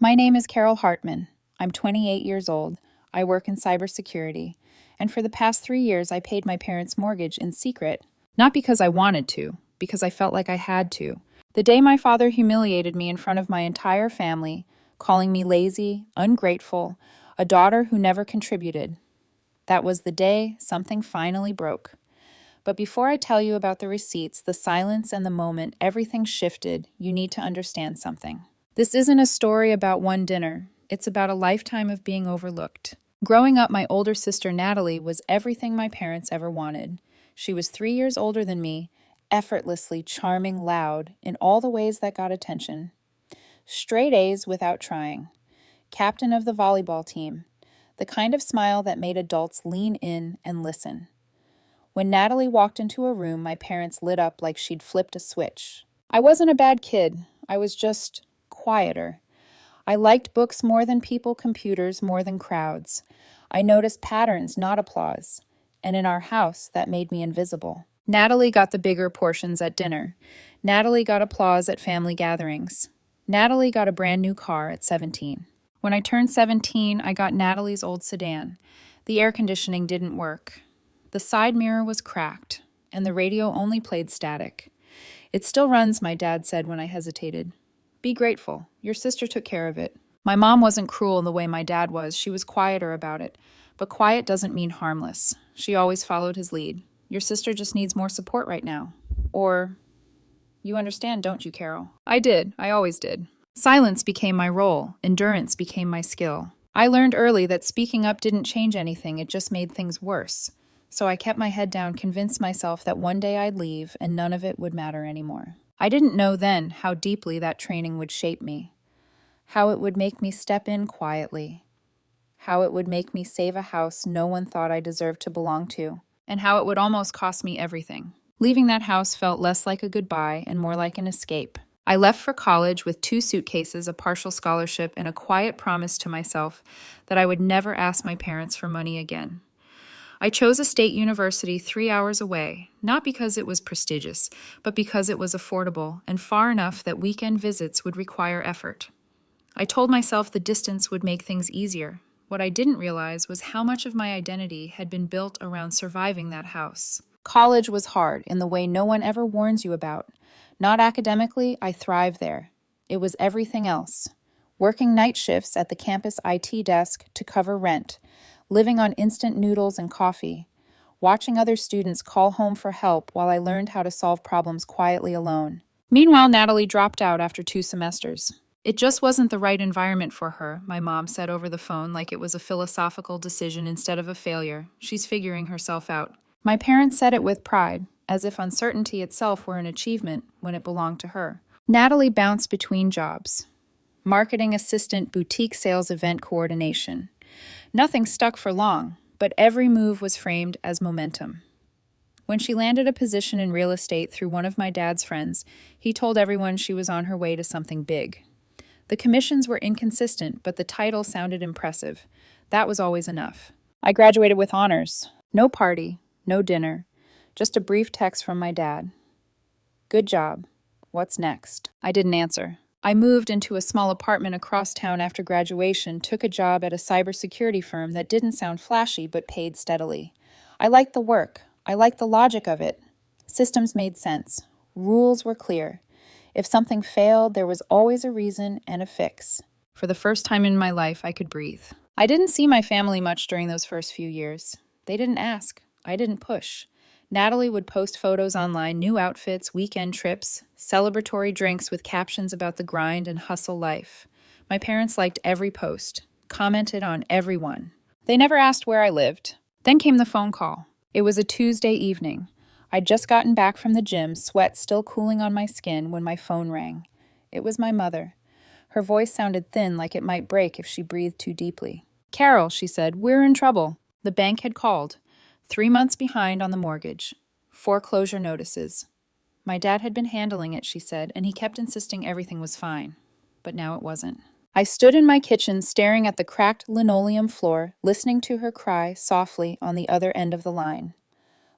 My name is Carol Hartman. I'm 28 years old. I work in cybersecurity. And for the past 3 years, I paid my parents' mortgage in secret. Not because I wanted to, because I felt like I had to. The day my father humiliated me in front of my entire family, calling me lazy, ungrateful, a daughter who never contributed. That was the day something finally broke. But before I tell you about the receipts, the silence, and the moment everything shifted, you need to understand something. This isn't a story about one dinner. It's about a lifetime of being overlooked. Growing up, my older sister Natalie was everything my parents ever wanted. She was 3 years older than me, effortlessly charming, loud, in all the ways that got attention. Straight A's without trying. Captain of the volleyball team. The kind of smile that made adults lean in and listen. When Natalie walked into a room, my parents lit up like she'd flipped a switch. I wasn't a bad kid. I was just quieter. I liked books more than people, computers more than crowds. I noticed patterns, not applause. And in our house, that made me invisible. Natalie got the bigger portions at dinner. Natalie got applause at family gatherings. Natalie got a brand new car at 17. When I turned 17, I got Natalie's old sedan. The air conditioning didn't work. The side mirror was cracked, and the radio only played static. It still runs, my dad said when I hesitated. Be grateful. Your sister took care of it. My mom wasn't cruel the way my dad was. She was quieter about it. But quiet doesn't mean harmless. She always followed his lead. Your sister just needs more support right now. Or, you understand, don't you, Carol? I did. I always did. Silence became my role. Endurance became my skill. I learned early that speaking up didn't change anything. It just made things worse. So I kept my head down, convinced myself that one day I'd leave and none of it would matter anymore. I didn't know then how deeply that training would shape me, how it would make me step in quietly, how it would make me save a house no one thought I deserved to belong to, and how it would almost cost me everything. Leaving that house felt less like a goodbye and more like an escape. I left for college with 2 suitcases, a partial scholarship, and a quiet promise to myself that I would never ask my parents for money again. I chose a state university 3 hours away, not because it was prestigious, but because it was affordable and far enough that weekend visits would require effort. I told myself the distance would make things easier. What I didn't realize was how much of my identity had been built around surviving that house. College was hard in the way no one ever warns you about. Not academically, I thrived there. It was everything else. Working night shifts at the campus IT desk to cover rent, living on instant noodles and coffee, watching other students call home for help while I learned how to solve problems quietly alone. Meanwhile, Natalie dropped out after 2 semesters. It just wasn't the right environment for her, my mom said over the phone like it was a philosophical decision instead of a failure. She's figuring herself out. My parents said it with pride, as if uncertainty itself were an achievement when it belonged to her. Natalie bounced between jobs. Marketing assistant, boutique sales event coordination. Nothing stuck for long, but every move was framed as momentum. When she landed a position in real estate through one of my dad's friends, he told everyone she was on her way to something big. The commissions were inconsistent, but the title sounded impressive. That was always enough. I graduated with honors. No party, no dinner, just a brief text from my dad. Good job. What's next? I didn't answer. I moved into a small apartment across town after graduation, took a job at a cybersecurity firm that didn't sound flashy but paid steadily. I liked the work. I liked the logic of it. Systems made sense. Rules were clear. If something failed, there was always a reason and a fix. For the first time in my life, I could breathe. I didn't see my family much during those first few years. They didn't ask. I didn't push. Natalie would post photos online, new outfits, weekend trips, celebratory drinks with captions about the grind and hustle life. My parents liked every post, commented on every one. They never asked where I lived. Then came the phone call. It was a Tuesday evening. I'd just gotten back from the gym, sweat still cooling on my skin when my phone rang. It was my mother. Her voice sounded thin, like it might break if she breathed too deeply. Carol, she said, we're in trouble. The bank had called. 3 months behind on the mortgage. Foreclosure notices. My dad had been handling it, she said, and he kept insisting everything was fine. But now it wasn't. I stood in my kitchen staring at the cracked linoleum floor, listening to her cry softly on the other end of the line.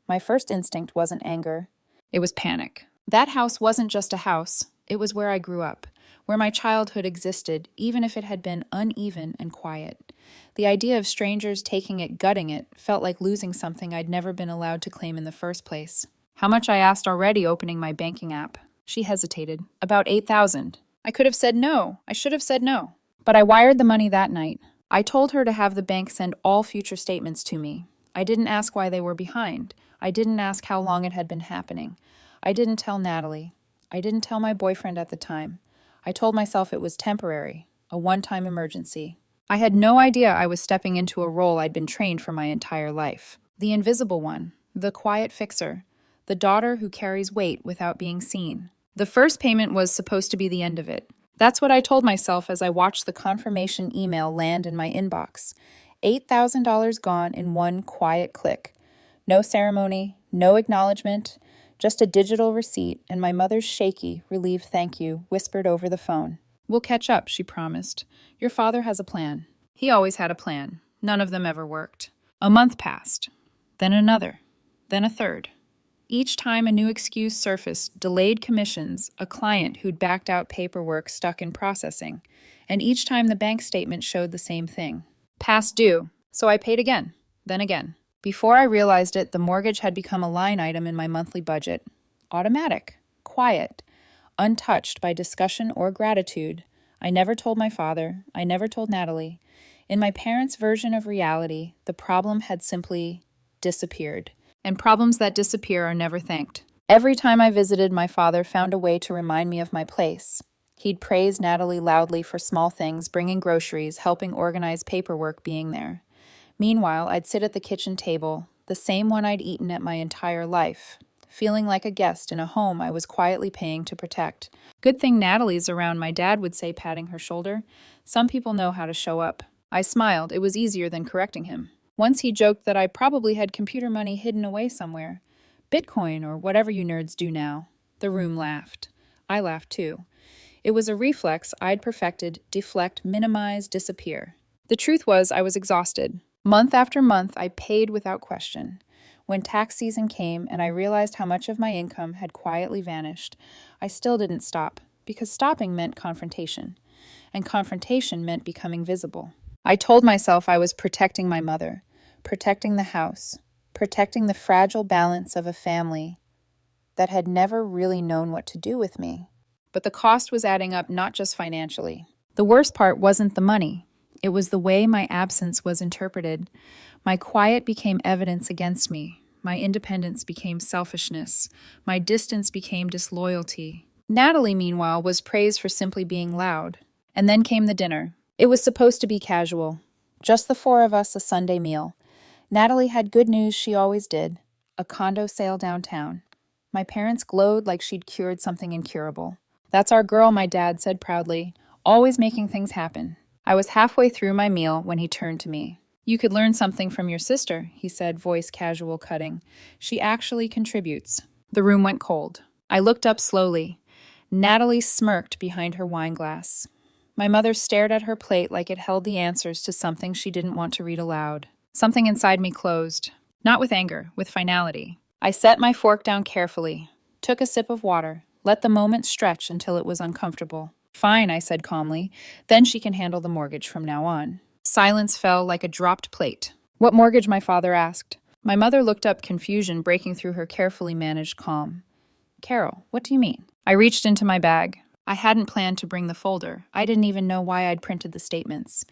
My first instinct wasn't anger. It was panic. That house wasn't just a house. It was where I grew up. where my childhood existed, even if it had been uneven and quiet. The idea of strangers taking it, gutting it, felt like losing something I'd never been allowed to claim in the first place. How much I asked already opening my banking app. She hesitated. About 8,000. I could have said no. I should have said no. But I wired the money that night. I told her to have the bank send all future statements to me. I didn't ask why they were behind. I didn't ask how long it had been happening. I didn't tell Natalie. I didn't tell my boyfriend at the time. I told myself it was temporary, a one-time emergency. I had no idea I was stepping into a role I'd been trained for my entire life. The invisible one, the quiet fixer, the daughter who carries weight without being seen. The first payment was supposed to be the end of it. That's what I told myself as I watched the confirmation email land in my inbox. $8,000 gone in one quiet click. No ceremony, no acknowledgement, just a digital receipt and my mother's shaky, relieved thank you whispered over the phone. We'll catch up, she promised. Your father has a plan. He always had a plan. None of them ever worked. A month passed. Then another. Then a third. Each time a new excuse surfaced, delayed commissions, a client who'd backed out paperwork stuck in processing, and each time the bank statement showed the same thing. Past due. So I paid again, then again. Before I realized it, the mortgage had become a line item in my monthly budget. Automatic, quiet, untouched by discussion or gratitude. I never told my father. I never told Natalie. In my parents' version of reality, the problem had simply disappeared. And problems that disappear are never thanked. Every time I visited, my father found a way to remind me of my place. He'd praise Natalie loudly for small things, bringing groceries, helping organize paperwork, being there. Meanwhile, I'd sit at the kitchen table, the same one I'd eaten at my entire life, feeling like a guest in a home I was quietly paying to protect. Good thing Natalie's around, my dad would say, patting her shoulder. Some people know how to show up. I smiled. It was easier than correcting him. Once he joked that I probably had computer money hidden away somewhere. Bitcoin or whatever you nerds do now. The room laughed. I laughed too. It was a reflex I'd perfected: deflect, minimize, disappear. The truth was I was exhausted. Month after month, I paid without question. When tax season came and I realized how much of my income had quietly vanished, I still didn't stop, because stopping meant confrontation, and confrontation meant becoming visible. I told myself I was protecting my mother, protecting the house, protecting the fragile balance of a family that had never really known what to do with me. But the cost was adding up, not just financially. The worst part wasn't the money. It was the way my absence was interpreted. My quiet became evidence against me. My independence became selfishness. My distance became disloyalty. Natalie, meanwhile, was praised for simply being loud. And then came the dinner. It was supposed to be casual. Just the four of us, a Sunday meal. Natalie had good news, she always did. A condo sale downtown. My parents glowed like she'd cured something incurable. That's our girl, my dad said proudly, always making things happen. I was halfway through my meal when he turned to me. You could learn something from your sister, he said, voice casual cutting. She actually contributes. The room went cold. I looked up slowly. Natalie smirked behind her wine glass. My mother stared at her plate like it held the answers to something she didn't want to read aloud. Something inside me closed. Not with anger, with finality. I set my fork down carefully, took a sip of water, let the moment stretch until it was uncomfortable. Fine, I said calmly. Then she can handle the mortgage from now on. Silence fell like a dropped plate. What mortgage? My father asked. My mother looked up, confusion breaking through her carefully managed calm. Carol, what do you mean? I reached into my bag. I hadn't planned to bring the folder. I didn't even know why I'd printed the statements.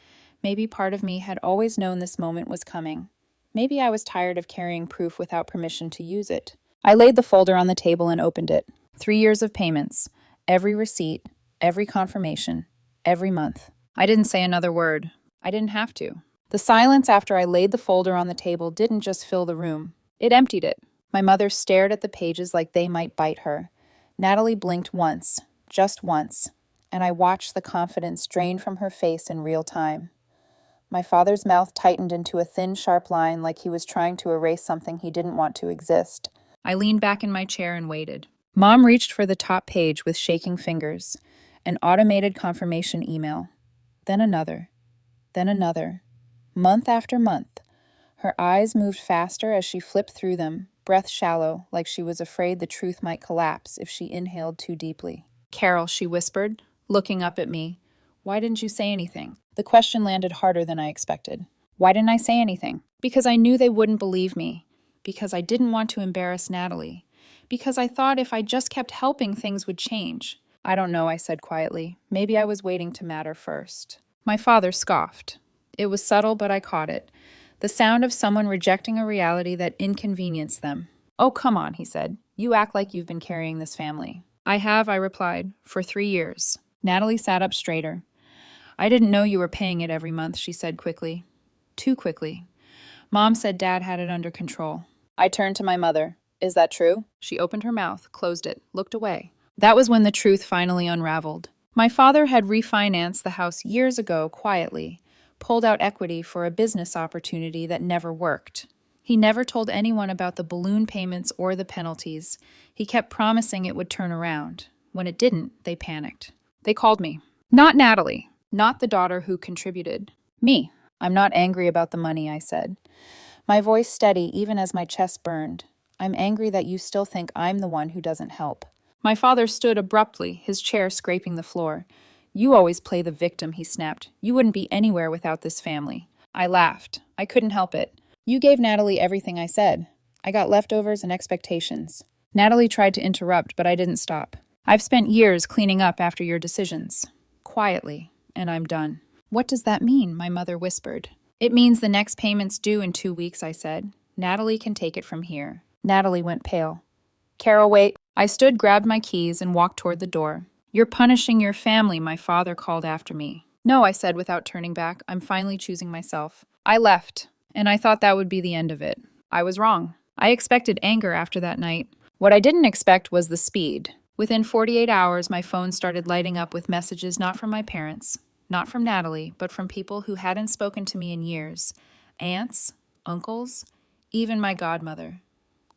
Maybe part of me had always known this moment was coming. Maybe I was tired of carrying proof without permission to use it. I laid the folder on the table and opened it. 3 years of payments. Every receipt. Every confirmation. Every month. I didn't say another word. I didn't have to. The silence after I laid the folder on the table didn't just fill the room. It emptied it. My mother stared at the pages like they might bite her. Natalie blinked once. Just once. And I watched the confidence drain from her face in real time. My father's mouth tightened into a thin, sharp line like he was trying to erase something he didn't want to exist. I leaned back in my chair and waited. Mom reached for the top page with shaking fingers. An automated confirmation email. Then another. Then another. Month after month. Her eyes moved faster as she flipped through them, breath shallow, like she was afraid the truth might collapse if she inhaled too deeply. Carol, she whispered, looking up at me. Why didn't you say anything? The question landed harder than I expected. Why didn't I say anything? Because I knew they wouldn't believe me. Because I didn't want to embarrass Natalie. Because I thought if I just kept helping, things would change. I don't know, I said quietly. Maybe I was waiting to matter first. My father scoffed. It was subtle, but I caught it. The sound of someone rejecting a reality that inconvenienced them. Oh, come on, he said. You act like you've been carrying this family. I have, I replied, for 3 years. Natalie sat up straighter. I didn't know you were paying it every month, she said quickly. Too quickly. Mom said Dad had it under control. I turned to my mother. Is that true? She opened her mouth, closed it, looked away. That was when the truth finally unraveled. My father had refinanced the house years ago quietly, pulled out equity for a business opportunity that never worked. He never told anyone about the balloon payments or the penalties. He kept promising it would turn around. When it didn't, they panicked. They called me. Not Natalie. Not the daughter who contributed. Me. I'm not angry about the money, I said. My voice steady even as my chest burned. I'm angry that you still think I'm the one who doesn't help. My father stood abruptly, his chair scraping the floor. You always play the victim, he snapped. You wouldn't be anywhere without this family. I laughed. I couldn't help it. You gave Natalie everything I said. I got leftovers and expectations. Natalie tried to interrupt, but I didn't stop. I've spent years cleaning up after your decisions. Quietly. And I'm done. What does that mean? My mother whispered. It means the next payment's due in 2 weeks, I said. Natalie can take it from here. Natalie went pale. Carol, wait. I stood, grabbed my keys, and walked toward the door. You're punishing your family, my father called after me. No, I said without turning back. I'm finally choosing myself. I left, and I thought that would be the end of it. I was wrong. I expected anger after that night. What I didn't expect was the speed. Within 48 hours, my phone started lighting up with messages not from my parents, not from Natalie, but from people who hadn't spoken to me in years. Aunts, uncles, even my godmother.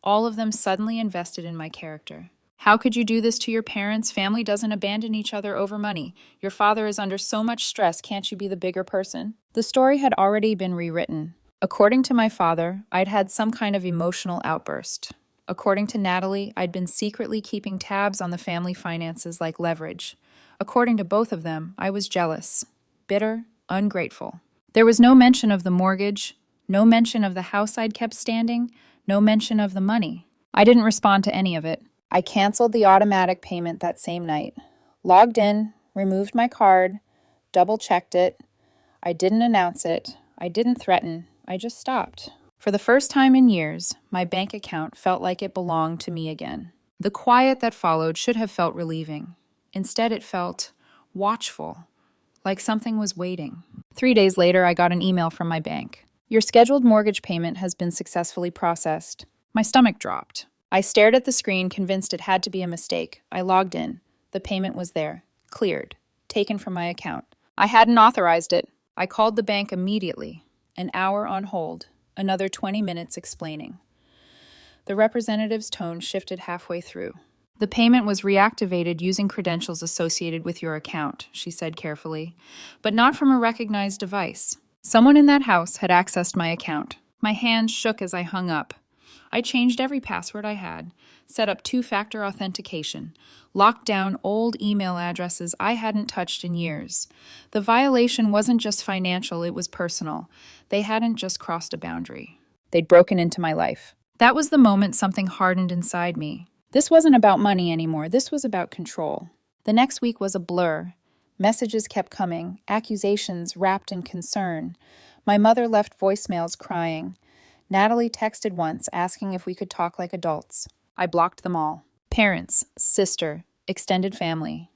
All of them suddenly invested in my character. How could you do this to your parents? Family doesn't abandon each other over money. Your father is under so much stress, can't you be the bigger person? The story had already been rewritten. According to my father, I'd had some kind of emotional outburst. According to Natalie, I'd been secretly keeping tabs on the family finances like leverage. According to both of them, I was jealous, bitter, ungrateful. There was no mention of the mortgage, no mention of the house I'd kept standing, no mention of the money. I didn't respond to any of it. I canceled the automatic payment that same night. Logged in, removed my card, double-checked it. I didn't announce it. I didn't threaten. I just stopped. For the first time in years, my bank account felt like it belonged to me again. The quiet that followed should have felt relieving. Instead, it felt watchful, like something was waiting. 3 days later, I got an email from my bank. Your scheduled mortgage payment has been successfully processed. My stomach dropped. I stared at the screen, convinced it had to be a mistake. I logged in. The payment was there. Cleared. Taken from my account. I hadn't authorized it. I called the bank immediately. An hour on hold. Another 20 minutes explaining. The representative's tone shifted halfway through. The payment was reactivated using credentials associated with your account, she said carefully, but not from a recognized device. Someone in that house had accessed my account. My hands shook as I hung up. I changed every password I had, set up two-factor authentication, locked down old email addresses I hadn't touched in years. The violation wasn't just financial, it was personal. They hadn't just crossed a boundary. They'd broken into my life. That was the moment something hardened inside me. This wasn't about money anymore. This was about control. The next week was a blur. Messages kept coming, accusations wrapped in concern. My mother left voicemails crying. Natalie texted once asking if we could talk like adults. I blocked them all. Parents, sister, extended family.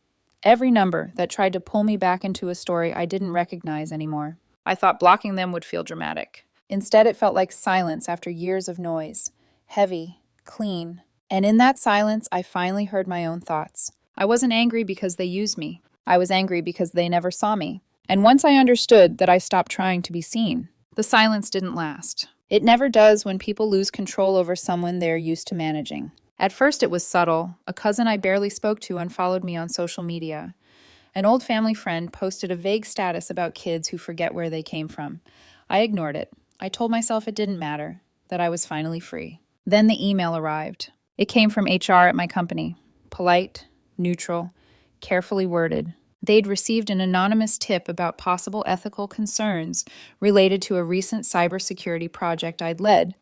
Every number that tried to pull me back into a story I didn't recognize anymore. I thought blocking them would feel dramatic. Instead, it felt like silence after years of noise. Heavy, clean. And in that silence, I finally heard my own thoughts. I wasn't angry because they used me. I was angry because they never saw me. And once I understood that, I stopped trying to be seen. The silence didn't last. It never does when people lose control over someone they're used to managing. At first it was subtle. A cousin I barely spoke to unfollowed me on social media. An old family friend posted a vague status about kids who forget where they came from. I ignored it. I told myself it didn't matter, that I was finally free. Then the email arrived. It came from HR at my company. Polite, neutral, carefully worded. They'd received an anonymous tip about possible ethical concerns related to a recent cybersecurity project I'd led.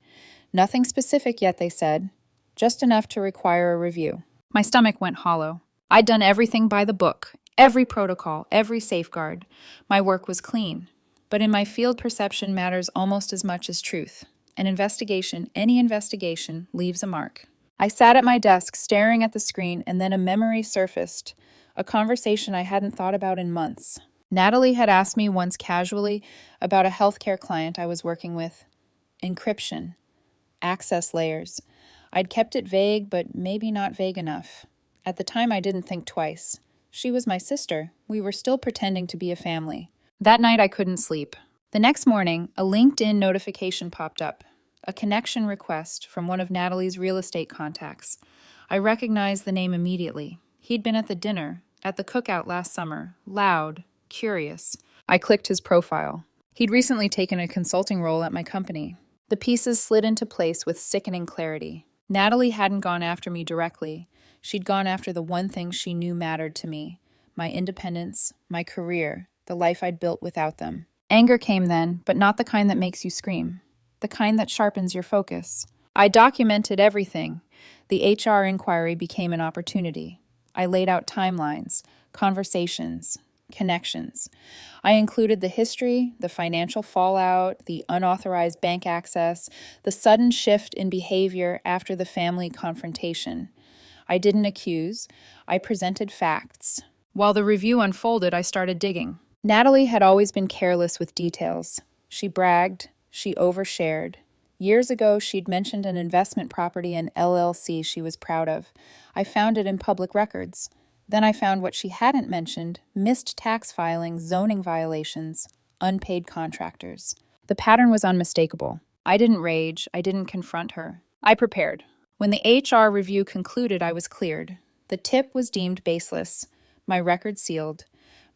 Nothing specific yet, they said, just enough to require a review. My stomach went hollow. I'd done everything by the book, every protocol, every safeguard. My work was clean. But in my field, perception matters almost as much as truth. An investigation, any investigation, leaves a mark. I sat at my desk staring at the screen, and then a memory surfaced, a conversation I hadn't thought about in months. Natalie had asked me once casually about a healthcare client I was working with. Encryption. Access layers. I'd kept it vague, but maybe not vague enough. At the time, I didn't think twice. She was my sister. We were still pretending to be a family. That night, I couldn't sleep. The next morning, a LinkedIn notification popped up. A connection request from one of Natalie's real estate contacts. I recognized the name immediately. He'd been at the dinner, at the cookout last summer, loud, curious. I clicked his profile. He'd recently taken a consulting role at my company. The pieces slid into place with sickening clarity. Natalie hadn't gone after me directly. She'd gone after the one thing she knew mattered to me: my independence, my career, the life I'd built without them. Anger came then, but not the kind that makes you scream. The kind that sharpens your focus. I documented everything. The HR inquiry became an opportunity. I laid out timelines, conversations, connections. I included the history, the financial fallout, the unauthorized bank access, the sudden shift in behavior after the family confrontation. I didn't accuse. I presented facts. While the review unfolded, I started digging. Natalie had always been careless with details. She bragged. She overshared. Years ago, she'd mentioned an investment property and LLC she was proud of. I found it in public records. Then I found what she hadn't mentioned: missed tax filings, zoning violations, unpaid contractors. The pattern was unmistakable. I didn't rage. I didn't confront her. I prepared. When the HR review concluded, I was cleared. The tip was deemed baseless. My record sealed.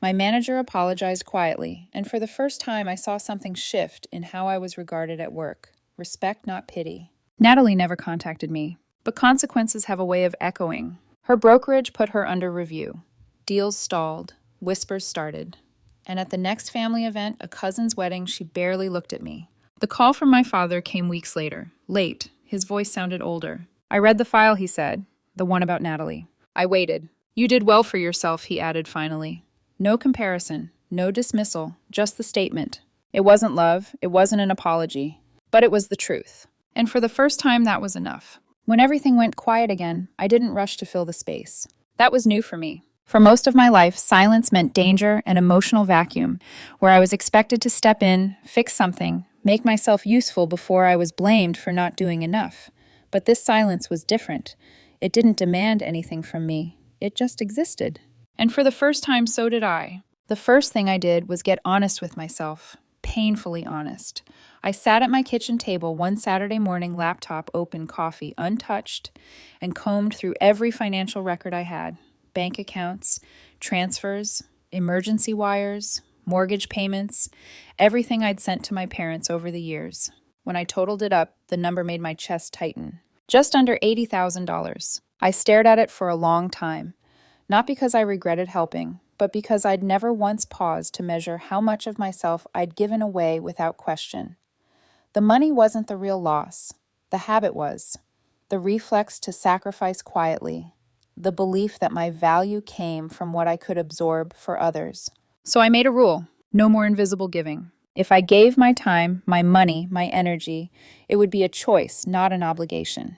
My manager apologized quietly, and for the first time I saw something shift in how I was regarded at work. Respect, not pity. Natalie never contacted me, but consequences have a way of echoing. Her brokerage put her under review. Deals stalled. Whispers started. And at the next family event, a cousin's wedding, she barely looked at me. The call from my father came weeks later. Late. His voice sounded older. I read the file, he said. The one about Natalie. I waited. You did well for yourself, he added finally. No comparison, no dismissal, just the statement. It wasn't love, it wasn't an apology, but it was the truth. And for the first time, that was enough. When everything went quiet again, I didn't rush to fill the space. That was new for me. For most of my life, silence meant danger and emotional vacuum, where I was expected to step in, fix something, make myself useful before I was blamed for not doing enough. But this silence was different. It didn't demand anything from me. It just existed. And for the first time, so did I. The first thing I did was get honest with myself, painfully honest. I sat at my kitchen table one Saturday morning, laptop open, coffee untouched, and combed through every financial record I had: bank accounts, transfers, emergency wires, mortgage payments, everything I'd sent to my parents over the years. When I totaled it up, the number made my chest tighten. Just under $80,000. I stared at it for a long time. Not because I regretted helping, but because I'd never once paused to measure how much of myself I'd given away without question. The money wasn't the real loss. The habit was. The reflex to sacrifice quietly. The belief that my value came from what I could absorb for others. So I made a rule: no more invisible giving. If I gave my time, my money, my energy, it would be a choice, not an obligation.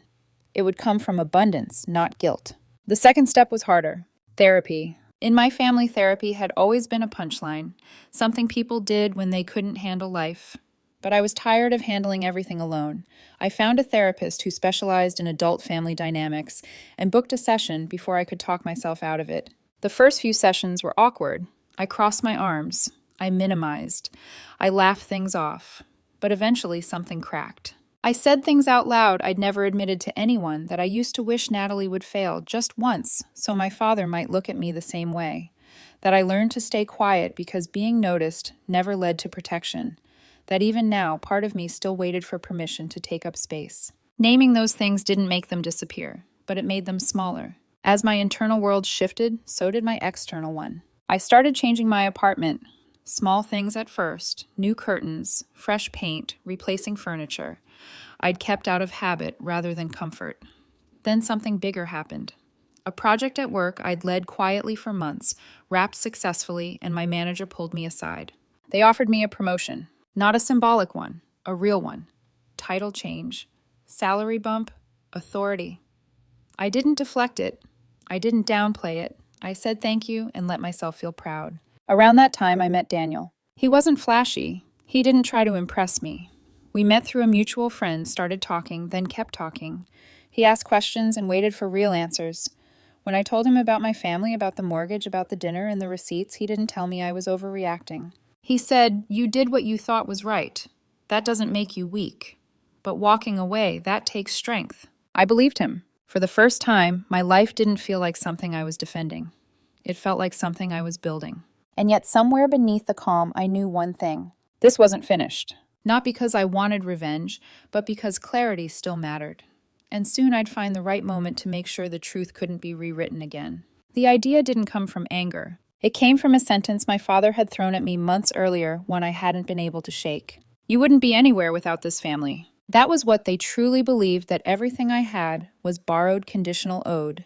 It would come from abundance, not guilt. The second step was harder. Therapy. In my family, therapy had always been a punchline, something people did when they couldn't handle life. But I was tired of handling everything alone. I found a therapist who specialized in adult family dynamics and booked a session before I could talk myself out of it. The first few sessions were awkward. I crossed my arms. I minimized. I laughed things off. But eventually something cracked. I said things out loud I'd never admitted to anyone, that I used to wish Natalie would fail just once so my father might look at me the same way. That I learned to stay quiet because being noticed never led to protection. That even now, part of me still waited for permission to take up space. Naming those things didn't make them disappear, but it made them smaller. As my internal world shifted, so did my external one. I started changing my apartment. Small things at first, new curtains, fresh paint, replacing furniture. I'd kept out of habit rather than comfort. Then something bigger happened. A project at work I'd led quietly for months, wrapped successfully, and my manager pulled me aside. They offered me a promotion, not a symbolic one, a real one. Title change, salary bump, authority. I didn't deflect it. I didn't downplay it. I said thank you and let myself feel proud. Around that time, I met Daniel. He wasn't flashy. He didn't try to impress me. We met through a mutual friend, started talking, then kept talking. He asked questions and waited for real answers. When I told him about my family, about the mortgage, about the dinner and the receipts, he didn't tell me I was overreacting. He said, "You did what you thought was right. That doesn't make you weak. But walking away, that takes strength." I believed him. For the first time, my life didn't feel like something I was defending. It felt like something I was building. And yet somewhere beneath the calm, I knew one thing. This wasn't finished. Not because I wanted revenge, but because clarity still mattered. And soon I'd find the right moment to make sure the truth couldn't be rewritten again. The idea didn't come from anger. It came from a sentence my father had thrown at me months earlier when I hadn't been able to shake. "You wouldn't be anywhere without this family." That was what they truly believed, that everything I had was borrowed, conditional, owed.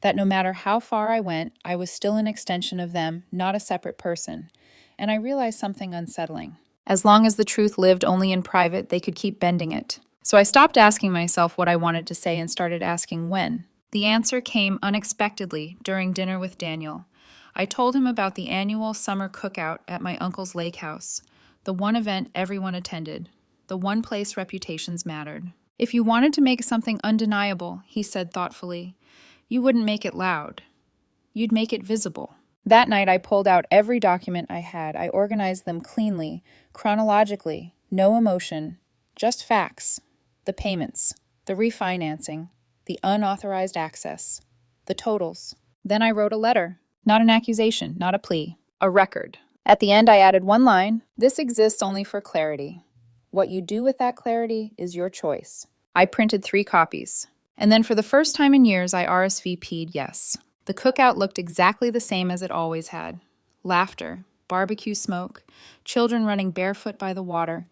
That no matter how far I went, I was still an extension of them, not a separate person. And I realized something unsettling. As long as the truth lived only in private, they could keep bending it. So I stopped asking myself what I wanted to say and started asking when. The answer came unexpectedly during dinner with Daniel. I told him about the annual summer cookout at my uncle's lake house, the one event everyone attended, the one place reputations mattered. "If you wanted to make something undeniable," he said thoughtfully, "you wouldn't make it loud. You'd make it visible." That night I pulled out every document I had. I organized them cleanly, chronologically, no emotion, just facts. The payments, the refinancing, the unauthorized access, the totals. Then I wrote a letter. Not an accusation, not a plea, a record. At the end I added one line: "This exists only for clarity. What you do with that clarity is your choice." I printed 3 copies. And then for the first time in years, I RSVP'd yes. The cookout looked exactly the same as it always had. Laughter, barbecue smoke, children running barefoot by the water.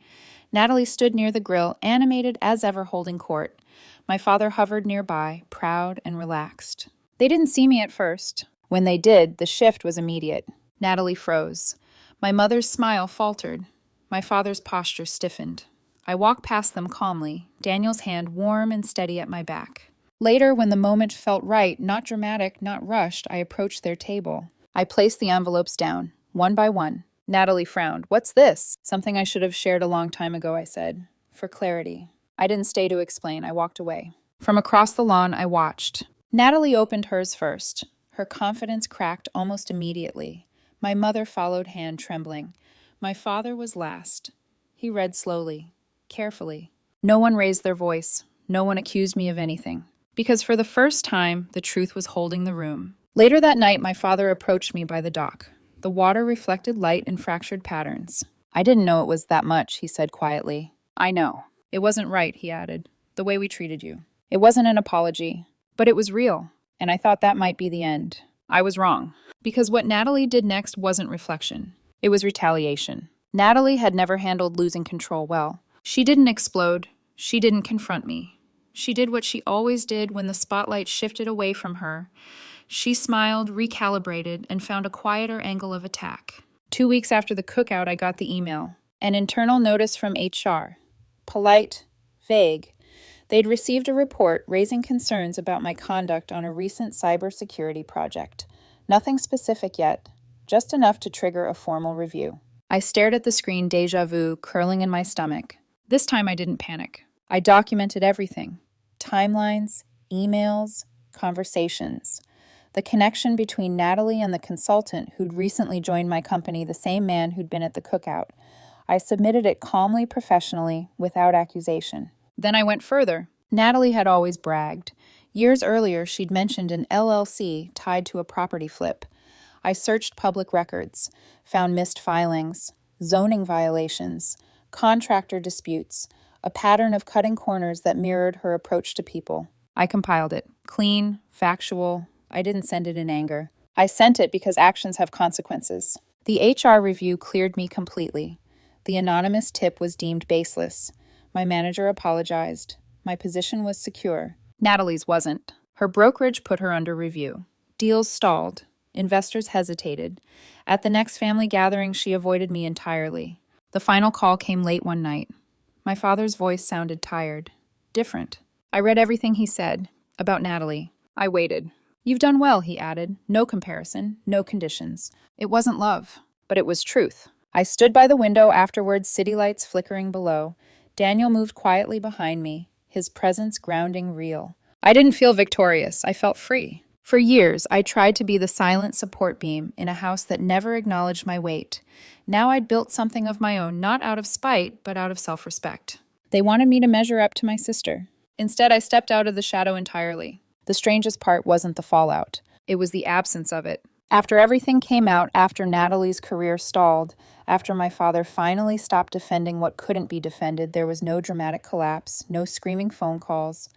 Natalie stood near the grill, animated as ever, holding court. My father hovered nearby, proud and relaxed. They didn't see me at first. When they did, the shift was immediate. Natalie froze. My mother's smile faltered. My father's posture stiffened. I walked past them calmly, Daniel's hand warm and steady at my back. Later, when the moment felt right, not dramatic, not rushed, I approached their table. I placed the envelopes down, one by one. Natalie frowned. "What's this?" "Something I should have shared a long time ago," I said. "For clarity." I didn't stay to explain. I walked away. From across the lawn, I watched. Natalie opened hers first. Her confidence cracked almost immediately. My mother followed, hand trembling. My father was last. He read slowly, carefully. No one raised their voice. No one accused me of anything. Because for the first time, the truth was holding the room. Later that night, my father approached me by the dock. The water reflected light in fractured patterns. "I didn't know it was that much," he said quietly. "I know. It wasn't right," he added, "the way we treated you. It wasn't an apology, but it was real, and I thought that might be the end. I was wrong." Because what Natalie did next wasn't reflection. It was retaliation. Natalie had never handled losing control well. She didn't explode. She didn't confront me. She did what she always did when the spotlight shifted away from her. She smiled, recalibrated, and found a quieter angle of attack. 2 weeks after the cookout, I got the email. An internal notice from HR. Polite, vague. They'd received a report raising concerns about my conduct on a recent cybersecurity project. Nothing specific yet, just enough to trigger a formal review. I stared at the screen, déjà vu, curling in my stomach. This time I didn't panic. I documented everything. Timelines, emails, conversations. The connection between Natalie and the consultant who'd recently joined my company, the same man who'd been at the cookout. I submitted it calmly, professionally, without accusation. Then I went further. Natalie had always bragged. Years earlier, she'd mentioned an LLC tied to a property flip. I searched public records, found missed filings, zoning violations, contractor disputes, a pattern of cutting corners that mirrored her approach to people. I compiled it. Clean, factual. I didn't send it in anger. I sent it because actions have consequences. The HR review cleared me completely. The anonymous tip was deemed baseless. My manager apologized. My position was secure. Natalie's wasn't. Her brokerage put her under review. Deals stalled. Investors hesitated. At the next family gathering, she avoided me entirely. The final call came late one night. My father's voice sounded tired. Different. I read everything he said. About Natalie. I waited. You've done well, he added. No comparison, no conditions. It wasn't love, but it was truth. I stood by the window afterwards, city lights flickering below. Daniel moved quietly behind me, his presence grounding real. I didn't feel victorious. I felt free. For years, I tried to be the silent support beam in a house that never acknowledged my weight. Now I'd built something of my own, not out of spite, but out of self-respect. They wanted me to measure up to my sister. Instead, I stepped out of the shadow entirely. The strangest part wasn't the fallout. It was the absence of it. After everything came out, after Natalie's career stalled, after my father finally stopped defending what couldn't be defended, there was no dramatic collapse, no screaming phone calls,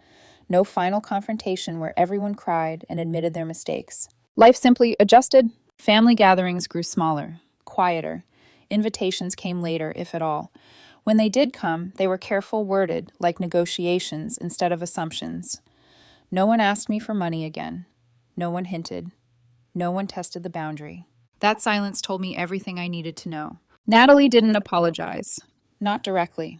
no final confrontation where everyone cried and admitted their mistakes. Life simply adjusted. Family gatherings grew smaller, quieter. Invitations came later, if at all. When they did come, they were careful worded, like negotiations instead of assumptions. No one asked me for money again. No one hinted. No one tested the boundary. That silence told me everything I needed to know. Natalie didn't apologize. Not directly.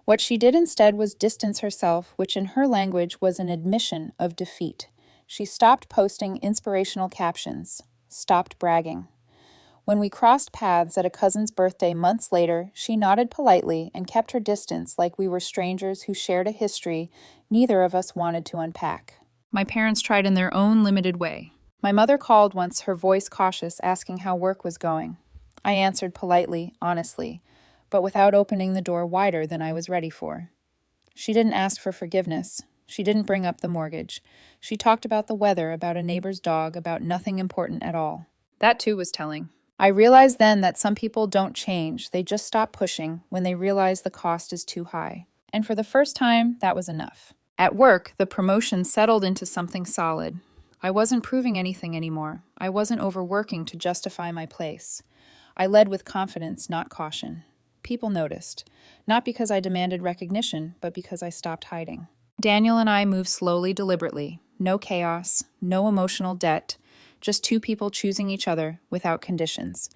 What she did instead was distance herself, which in her language was an admission of defeat. She stopped posting inspirational captions, stopped bragging. When we crossed paths at a cousin's birthday months later, she nodded politely and kept her distance like we were strangers who shared a history neither of us wanted to unpack. My parents tried in their own limited way. My mother called once, her voice cautious, asking how work was going. I answered politely, honestly, but without opening the door wider than I was ready for. She didn't ask for forgiveness. She didn't bring up the mortgage. She talked about the weather, about a neighbor's dog, about nothing important at all. That too was telling. I realized then that some people don't change, they just stop pushing when they realize the cost is too high. And for the first time, that was enough. At work, the promotion settled into something solid. I wasn't proving anything anymore. I wasn't overworking to justify my place. I led with confidence, not caution. People noticed, not because I demanded recognition, but because I stopped hiding. Daniel and I moved slowly, deliberately. No chaos, no emotional debt. Just two people choosing each other without conditions.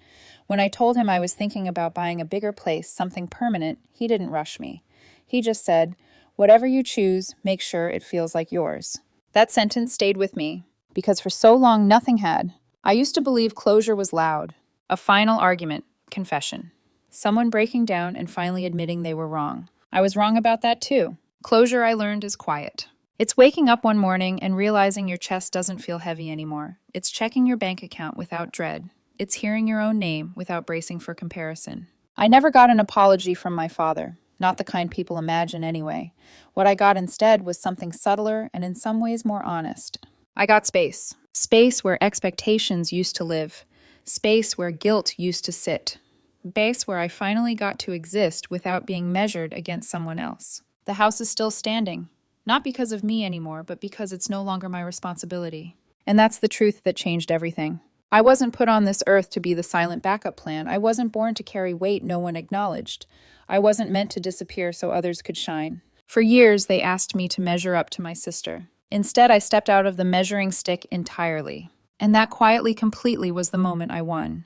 When I told him I was thinking about buying a bigger place, something permanent, he didn't rush me. He just said, "Whatever you choose, make sure it feels like yours." That sentence stayed with me, because for so long nothing had. I used to believe closure was loud. A final argument, confession. Someone breaking down and finally admitting they were wrong. I was wrong about that too. Closure, I learned, is quiet. It's waking up one morning and realizing your chest doesn't feel heavy anymore. It's checking your bank account without dread. It's hearing your own name without bracing for comparison. I never got an apology from my father, not the kind people imagine anyway. What I got instead was something subtler and in some ways more honest. I got space. Space where expectations used to live. Space where guilt used to sit. Space where I finally got to exist without being measured against someone else. The house is still standing. Not because of me anymore, but because it's no longer my responsibility. And that's the truth that changed everything. I wasn't put on this earth to be the silent backup plan. I wasn't born to carry weight no one acknowledged. I wasn't meant to disappear so others could shine. For years, they asked me to measure up to my sister. Instead, I stepped out of the measuring stick entirely. And that quietly, completely was the moment I won.